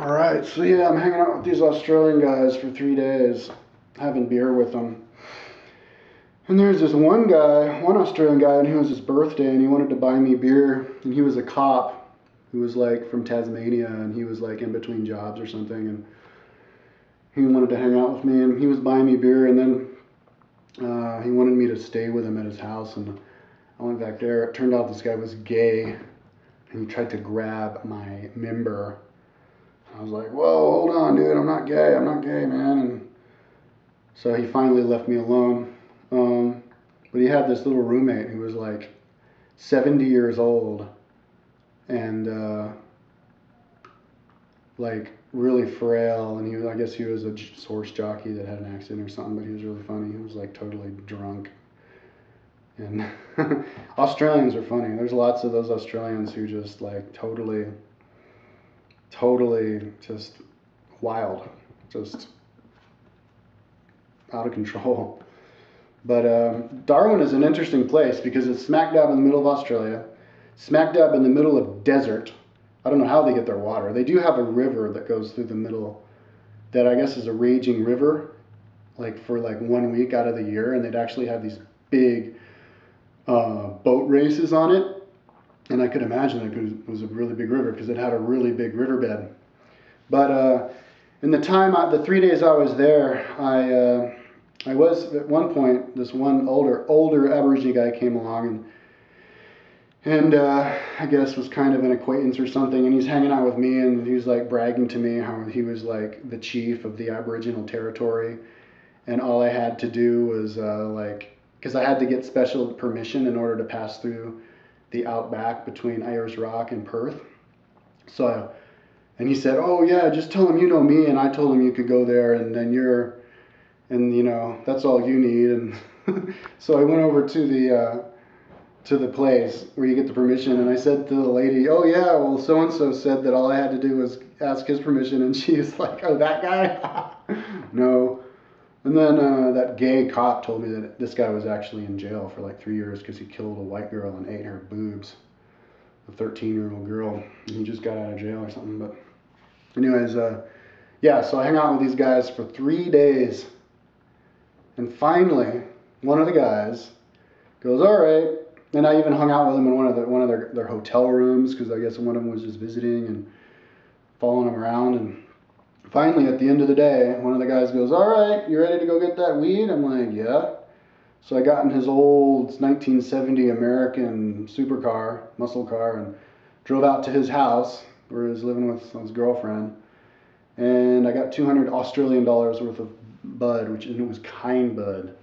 All right, so yeah, I'm hanging out with these Australian guys for 3 days, having beer with them. And there's this one guy, one Australian guy, and it was his birthday, and he wanted to buy me beer. And he was a cop who was like from Tasmania, and he was like in between jobs or something. And he wanted to hang out with me, and he was buying me beer. And then he wanted me to stay with him at his house. And I went back there. It turned out this guy was gay, and he tried to grab my member. I was like, whoa, hold on, dude, I'm not gay, man. And so he finally left me alone. But he had this little roommate who was like 70 years old and like really frail. And I guess he was a horse jockey that had an accident or something, but he was really funny. He was like totally drunk. And Australians are funny. There's lots of those Australians who just like totally just wild, just out of control. But Darwin is an interesting place because it's smack dab in the middle of Australia, smack dab in the middle of desert. I don't know how they get their water. They do have a river that goes through the middle that I guess is a raging river, like for like 1 week out of the year, and they'd actually have these big boat races on it. And I could imagine it was a really big river because it had a really big riverbed. But in the 3 days I was there, I was at one point, this one older Aborigine guy came along and I guess was kind of an acquaintance or something, and he's hanging out with me, and he was like bragging to me how he was like the chief of the Aboriginal territory, and all I had to do was because I had to get special permission in order to pass through the outback between Ayers Rock and Perth. And he said, "Oh yeah, just tell him you know me," and I told him you could go there, and then that's all you need. And so I went over to the place where you get the permission, and I said to the lady, "Oh yeah, well so and so said that all I had to do was ask his permission," and she was like, "Oh, that guy?" No. And then that gay cop told me that this guy was actually in jail for like 3 years because he killed a white girl and ate her boobs, a 13-year-old girl. And he just got out of jail or something. But anyways, yeah, so I hung out with these guys for 3 days. And finally, one of the guys goes, "All right." And I even hung out with them in one of their hotel rooms because I guess one of them was just visiting and following them around. And finally, at the end of the day, one of the guys goes, "All right, you ready to go get that weed?" I'm like, "Yeah." So I got in his old 1970 American supercar, muscle car, and drove out to his house where he was living with his girlfriend. And I got 200 Australian dollars worth of bud, and it was kind bud.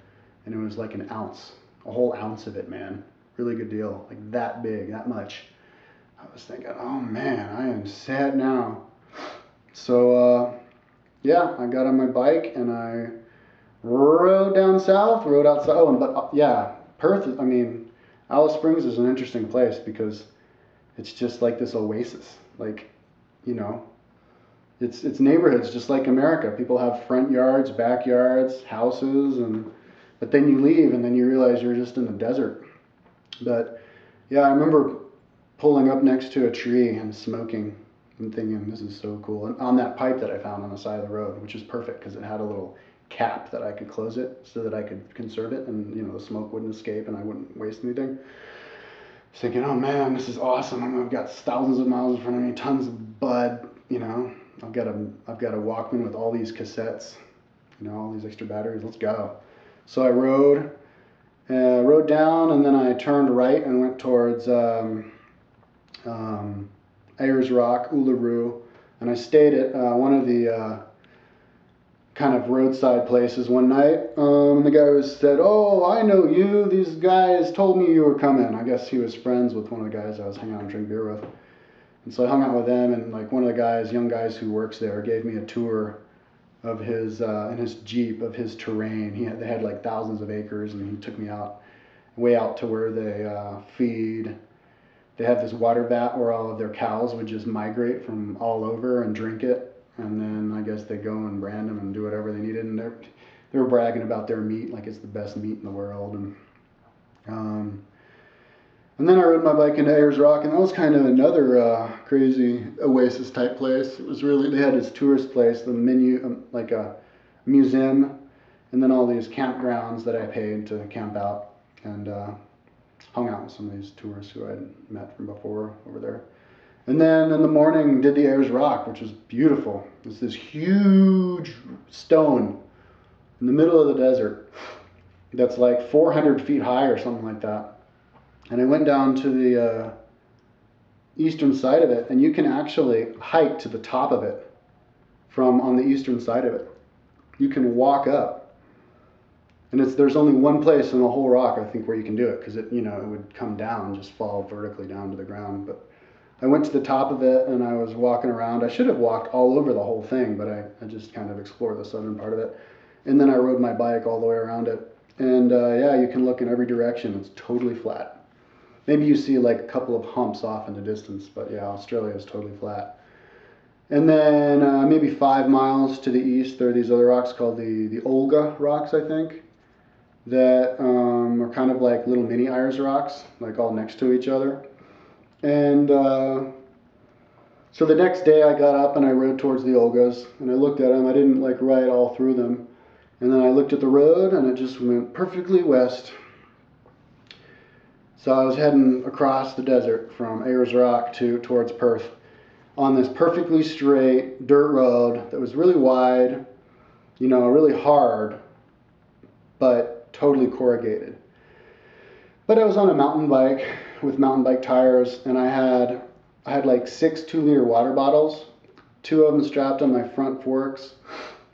And it was like an ounce, a whole ounce of it, man. Really good deal, like that big, that much. I was thinking, oh man, I am sad now. So, yeah, I got on my bike and I rode down south, rode outside. Oh, but yeah, Perth, Alice Springs is an interesting place because it's just like this oasis. Like, you know, it's neighborhoods just like America. People have front yards, backyards, houses, but then you leave and then you realize you're just in the desert. But yeah, I remember pulling up next to a tree and smoking and thinking, this is so cool. And on that pipe that I found on the side of the road, which is perfect because it had a little cap that I could close it so that I could conserve it and the smoke wouldn't escape and I wouldn't waste anything. I was thinking, oh man, this is awesome. I've got thousands of miles in front of me, tons of bud, I've got a Walkman with all these cassettes, all these extra batteries. Let's go. So I rode down, and then I turned right and went towards Ayers Rock, Uluru, and I stayed at one of the kind of roadside places one night. And the guy said, "Oh, I know you. These guys told me you were coming." I guess he was friends with one of the guys I was hanging out and drinking beer with. And so I hung out with them, and like one of the guys, young guys who works there, gave me a tour of his in his Jeep of his terrain. They had like thousands of acres, and he took me way out to where they feed. They have this water vat where all of their cows would just migrate from all over and drink it, and then I guess they go and brand them and do whatever they needed. And they were bragging about their meat like it's the best meat in the world. And And then I rode my bike into Ayers Rock, and that was kind of another crazy oasis type place. It was really, they had this tourist place, the menu, like a museum, and then all these campgrounds that I paid to camp out, and hung out with some of these tourists who I had met from before over there. And then in the morning did the Ayers Rock, which was beautiful. It's this huge stone in the middle of the desert that's like 400 feet high or something like that. And I went down to the eastern side of it, and you can actually hike to the top of it from on the eastern side of it. You can walk up, and there's only one place in the whole rock, I think, where you can do it, because it would come down, just fall vertically down to the ground. But I went to the top of it, and I was walking around. I should have walked all over the whole thing, but I just kind of explored the southern part of it. And then I rode my bike all the way around it. And yeah, you can look in every direction. It's totally flat. Maybe you see like a couple of humps off in the distance, but yeah, Australia is totally flat. And then maybe 5 miles to the east, there are these other rocks called the Olga rocks, I think, that are kind of like little mini Ayers rocks, like all next to each other. And so the next day I got up and I rode towards the Olgas, and I looked at them. I didn't like ride all through them. And then I looked at the road, and it just went perfectly west. So I was heading across the desert from Ayers Rock towards Perth on this perfectly straight dirt road that was really wide, really hard, but totally corrugated. But I was on a mountain bike with mountain bike tires, and I had like 6 2-liter water bottles, 2 of them strapped on my front forks,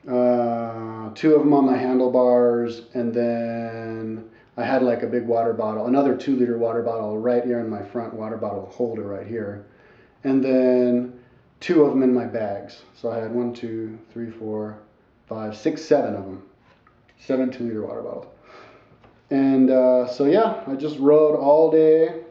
2 of them on my handlebars, and then I had like a big water bottle, another 2-liter water bottle right here in my front water bottle holder right here. And then 2 of them in my bags. So I had 1, 2, 3, 4, 5, 6, 7 of them. 7 2-liter water bottles. And so yeah, I just rode all day.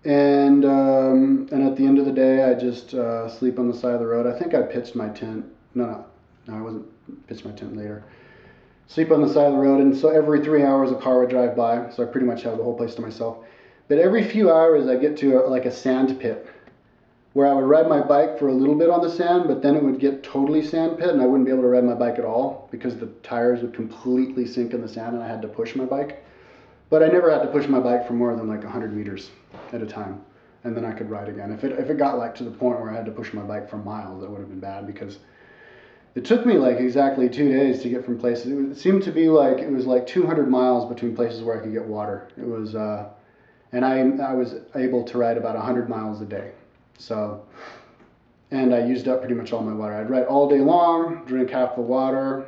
And at the end of the day, I just sleep on the side of the road. I think I pitched my tent. No, I wasn't pitched my tent later. Sleep on the side of the road, and so every 3 hours a car would drive by, so I pretty much have the whole place to myself. But every few hours I get to like a sand pit where I would ride my bike for a little bit on the sand, but then it would get totally sand pit and I wouldn't be able to ride my bike at all because the tires would completely sink in the sand and I had to push my bike. But I never had to push my bike for more than like 100 meters at a time, and then I could ride again. If it got like to the point where I had to push my bike for miles, that would have been bad, because it took me like exactly 2 days to get from places. It seemed to be like it was like 200 miles between places where I could get water. It was, and I was able to ride about 100 miles a day. So, and I used up pretty much all my water. I'd ride all day long, drink half the water.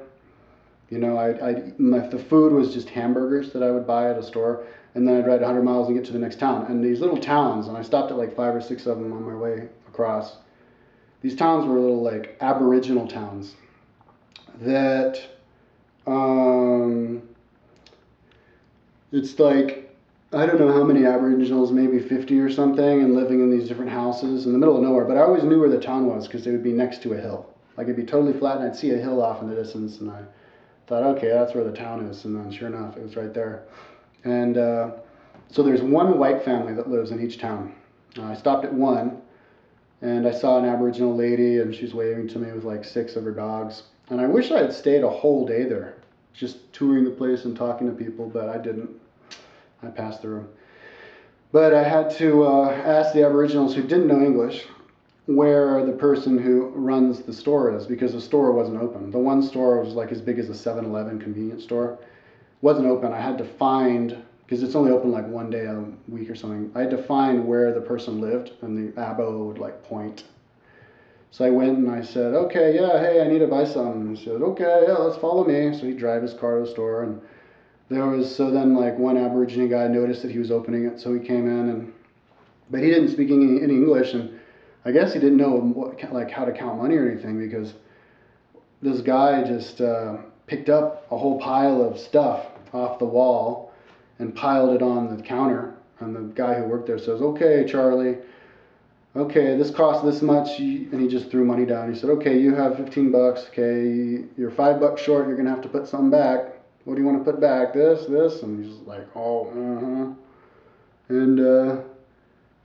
The food was just hamburgers that I would buy at a store, and then I'd ride 100 miles and get to the next town. And these little towns, and I stopped at like 5 or 6 of them on my way across. These towns were little like Aboriginal towns that it's like, I don't know how many Aboriginals, maybe 50 or something, and living in these different houses in the middle of nowhere. But I always knew where the town was because they would be next to a hill. Like it'd be totally flat, and I'd see a hill off in the distance, and I thought, okay, that's where the town is. And then sure enough, it was right there. And so there's one white family that lives in each town. I stopped at one, and I saw an Aboriginal lady, and she's waving to me with like 6 of her dogs. And I wish I had stayed a whole day there, just touring the place and talking to people, but I didn't. I passed through. But I had to ask the Aboriginals who didn't know English where the person who runs the store is, because the store wasn't open. The one store was like as big as a 7-Eleven convenience store. Wasn't open. I had to find, because it's only open like 1 day a week or something, I had to find where the person lived, and the Abo would like point. So I went and I said, okay, yeah, hey, I need to buy something. And he said, okay, yeah, let's follow me. So he'd drive his car to the store, and so then like one Aborigine guy noticed that he was opening it, so he came in, but he didn't speak any English, and I guess he didn't know how to count money or anything, because this guy just picked up a whole pile of stuff off the wall and piled it on the counter, and the guy who worked there says, okay, Charlie, okay, this costs this much, and he just threw money down. He said, okay, you have 15 bucks, okay, you're $5 short, you're going to have to put something back. What do you want to put back? This? And he's like, oh, and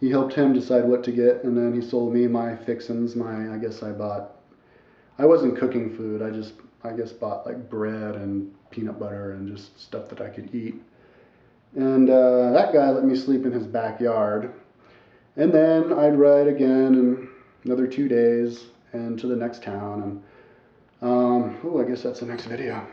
he helped him decide what to get, and then he sold me my fixins. I wasn't cooking food. I guess bought like bread and peanut butter and just stuff that I could eat. And that guy let me sleep in his backyard. And then I'd ride again in another 2 days and to the next town. And I guess that's the next video.